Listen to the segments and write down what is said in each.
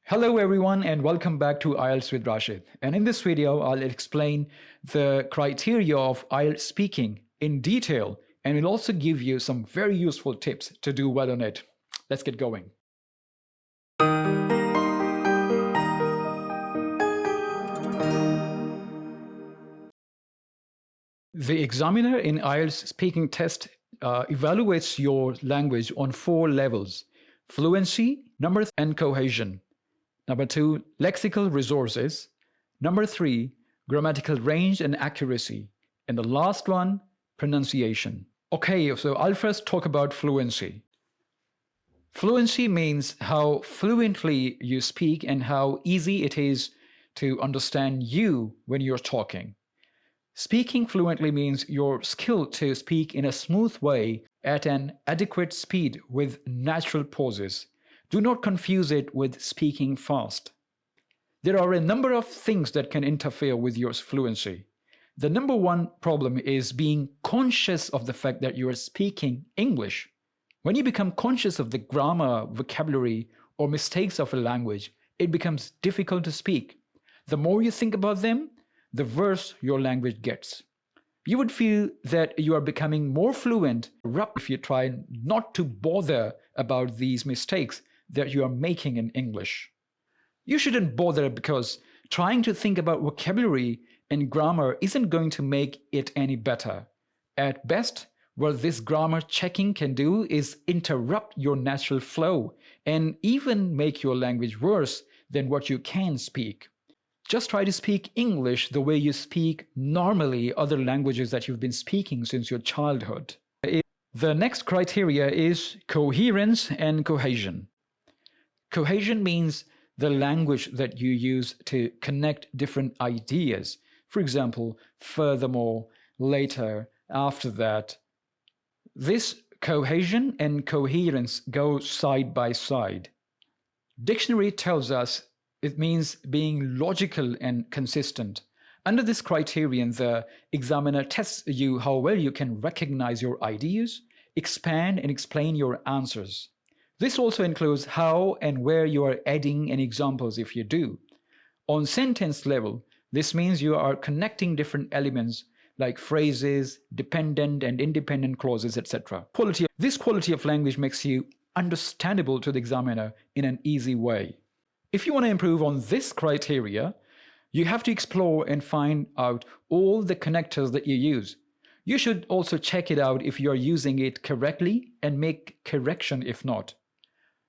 Hello everyone and welcome back to IELTS with Rashid. And in this video, I'll explain the criteria of IELTS speaking in detail and will also give you some very useful tips to do well on it. Let's get going. The examiner in IELTS speaking test evaluates your language on 4 levels: fluency, and cohesion. Number 2, lexical resources. Number 3, grammatical range and accuracy. And the last one, pronunciation. Okay, so I'll first talk about fluency. Fluency means how fluently you speak and how easy it is to understand you when you're talking. Speaking fluently means your skill to speak in a smooth way at an adequate speed with natural pauses. Do not confuse it with speaking fast. There are a number of things that can interfere with your fluency. The number one problem is being conscious of the fact that you are speaking English. When you become conscious of the grammar, vocabulary, or mistakes of a language, it becomes difficult to speak. The more you think about them, the worse your language gets. You would feel that you are becoming more fluent if you try not to bother about these mistakes that you are making in English. You shouldn't bother because trying to think about vocabulary and grammar isn't going to make it any better. At best, what this grammar checking can do is interrupt your natural flow and even make your language worse than what you can speak. Just try to speak English the way you speak normally other languages that you've been speaking since your childhood. The next criteria is coherence and cohesion. Cohesion means the language that you use to connect different ideas. For example, furthermore, later, after that. This cohesion and coherence go side by side. Dictionary tells us it means being logical and consistent. Under this criterion, the examiner tests you how well you can recognize your ideas, expand and explain your answers. This also includes how and where you are adding any examples if you do. On sentence level, this means you are connecting different elements like phrases, dependent and independent clauses, etc. This quality of language makes you understandable to the examiner in an easy way. If you want to improve on this criteria, you have to explore and find out all the connectors that you use. You should also check it out if you are using it correctly and make correction if not.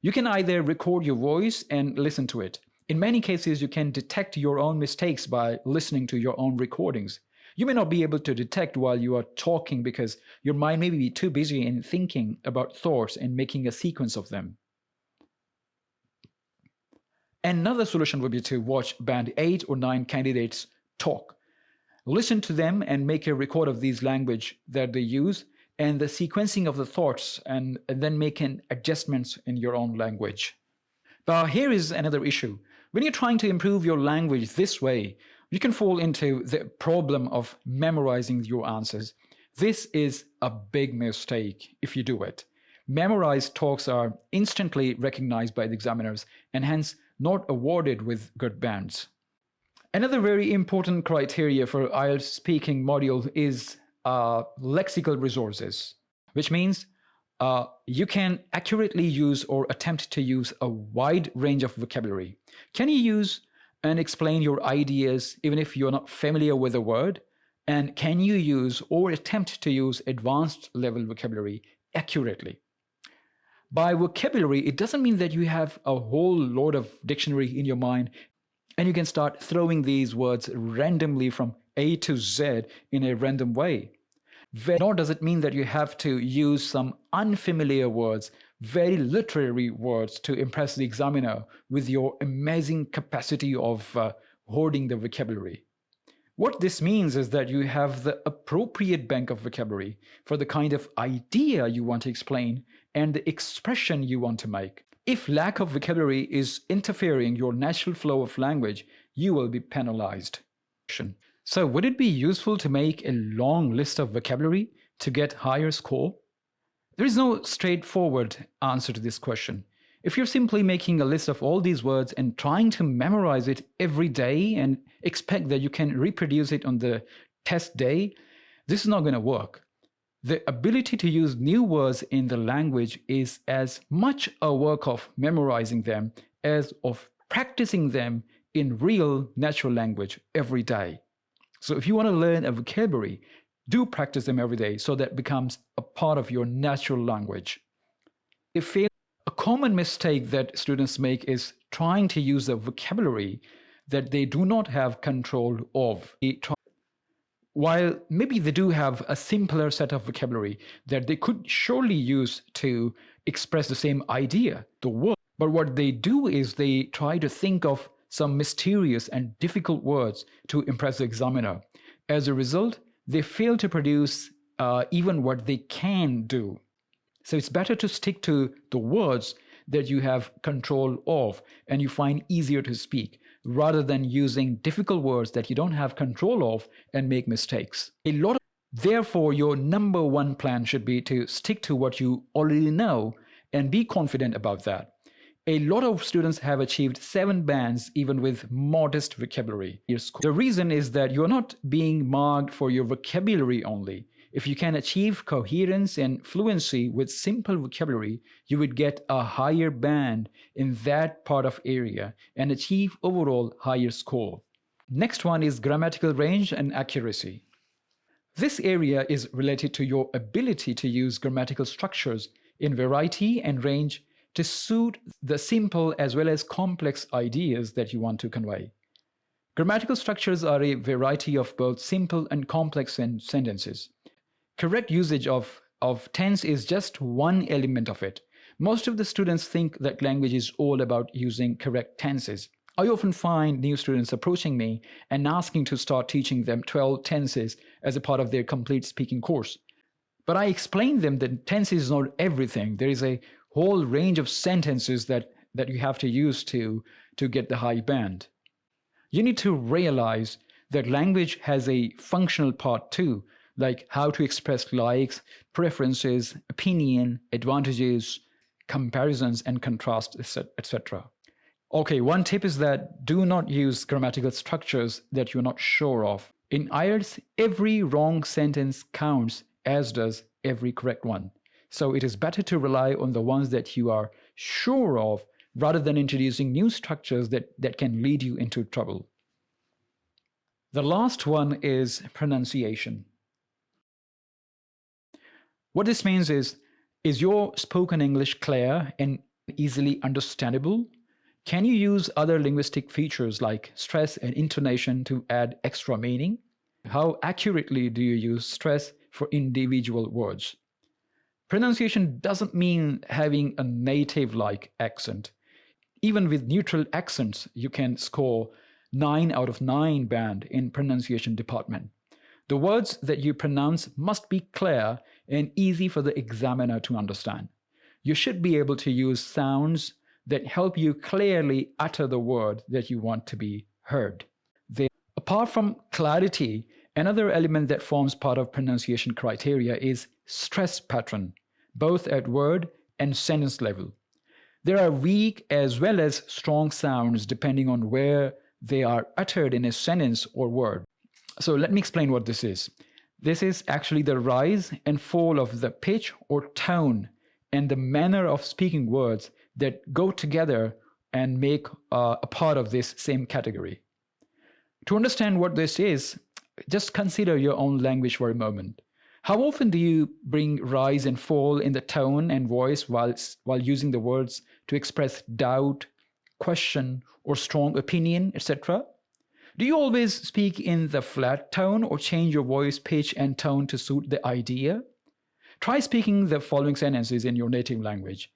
You can either record your voice and listen to it. In many cases, you can detect your own mistakes by listening to your own recordings. You may not be able to detect while you are talking because your mind may be too busy in thinking about thoughts and making a sequence of them. Another solution would be to watch band 8 or 9 candidates talk. Listen to them and make a record of these language that they use and the sequencing of the thoughts and then making adjustments in your own language. But here is another issue. When you're trying to improve your language this way, you can fall into the problem of memorizing your answers. This is a big mistake if you do it. Memorized talks are instantly recognized by the examiners and hence not awarded with good bands. Another very important criteria for IELTS speaking module is lexical resources, which means you can accurately use or attempt to use a wide range of vocabulary. Can you use and explain your ideas even if you're not familiar with a word? And can you use or attempt to use advanced level vocabulary accurately? By vocabulary, it doesn't mean that you have a whole load of dictionary in your mind and you can start throwing these words randomly from A to Z in a random way. Nor does it mean that you have to use some unfamiliar words, very literary words to impress the examiner with your amazing capacity of hoarding the vocabulary. What this means is that you have the appropriate bank of vocabulary for the kind of idea you want to explain and the expression you want to make. If lack of vocabulary is interfering your natural flow of language, you will be penalized. So would it be useful to make a long list of vocabulary to get higher score? There is no straightforward answer to this question. If you're simply making a list of all these words and trying to memorize it every day and expect that you can reproduce it on the test day, this is not going to work. The ability to use new words in the language is as much a work of memorizing them as of practicing them in real natural language every day. So if you want to learn a vocabulary, do practice them every day so that it becomes a part of your natural language. A common mistake that students make is trying to use a vocabulary that they do not have control of. While maybe they do have a simpler set of vocabulary that they could surely use to express the same idea, the word, but what they do is they try to think of some mysterious and difficult words to impress the examiner. As a result, they fail to produce even what they can do. So it's better to stick to the words that you have control of and you find easier to speak, rather than using difficult words that you don't have control of and make mistakes. Therefore, your number one plan should be to stick to what you already know and be confident about that. A lot of students have achieved 7 bands even with modest vocabulary. The reason is that you're not being marked for your vocabulary only. If you can achieve coherence and fluency with simple vocabulary, you would get a higher band in that part of area and achieve overall higher score. Next one is grammatical range and accuracy. This area is related to your ability to use grammatical structures in variety and range to suit the simple as well as complex ideas that you want to convey. Grammatical structures are a variety of both simple and complex sentences. Correct usage of tense is just one element of it. Most of the students think that language is all about using correct tenses. I often find new students approaching me and asking to start teaching them 12 tenses as a part of their complete speaking course. But I explain them that tense is not everything. There is a whole range of sentences that you have to use to get the high band. You need to realize that language has a functional part too, like how to express likes, preferences, opinion, advantages, comparisons, and contrasts, etc. Okay, one tip is that do not use grammatical structures that you're not sure of. In IELTS, every wrong sentence counts, as does every correct one. So it is better to rely on the ones that you are sure of rather than introducing new structures that can lead you into trouble. The last one is pronunciation. What this means is your spoken English clear and easily understandable? Can you use other linguistic features like stress and intonation to add extra meaning? How accurately do you use stress for individual words? Pronunciation doesn't mean having a native-like accent. Even with neutral accents, you can score 9 out of 9 band in pronunciation department. The words that you pronounce must be clear and easy for the examiner to understand. You should be able to use sounds that help you clearly utter the word that you want to be heard. Apart from clarity, another element that forms part of pronunciation criteria is stress pattern, both at word and sentence level. There are weak as well as strong sounds depending on where they are uttered in a sentence or word. So let me explain what this is. This is actually the rise and fall of the pitch or tone and the manner of speaking words that go together and make a part of this same category. To understand what this is, just consider your own language for a moment. How often do you bring rise and fall in the tone and voice while using the words to express doubt, question, or strong opinion, etc.? Do you always speak in the flat tone or change your voice pitch and tone to suit the idea? Try speaking the following sentences in your native language.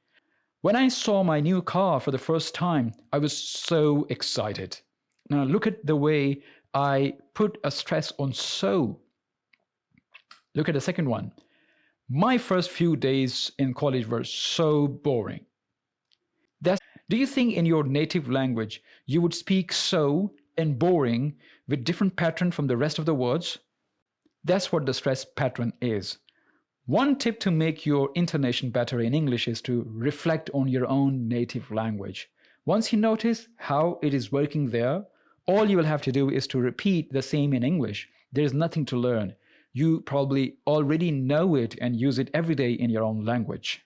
When I saw my new car for the first time, I was so excited. Now look at the way I put a stress on so. Look at the second one. My first few days in college were so boring. Do you think in your native language you would speak so and boring with different pattern from the rest of the words? That's what the stress pattern is. One tip to make your intonation better in English is to reflect on your own native language. Once you notice how it is working there, all you will have to do is to repeat the same in English. There is nothing to learn. You probably already know it and use it every day in your own language.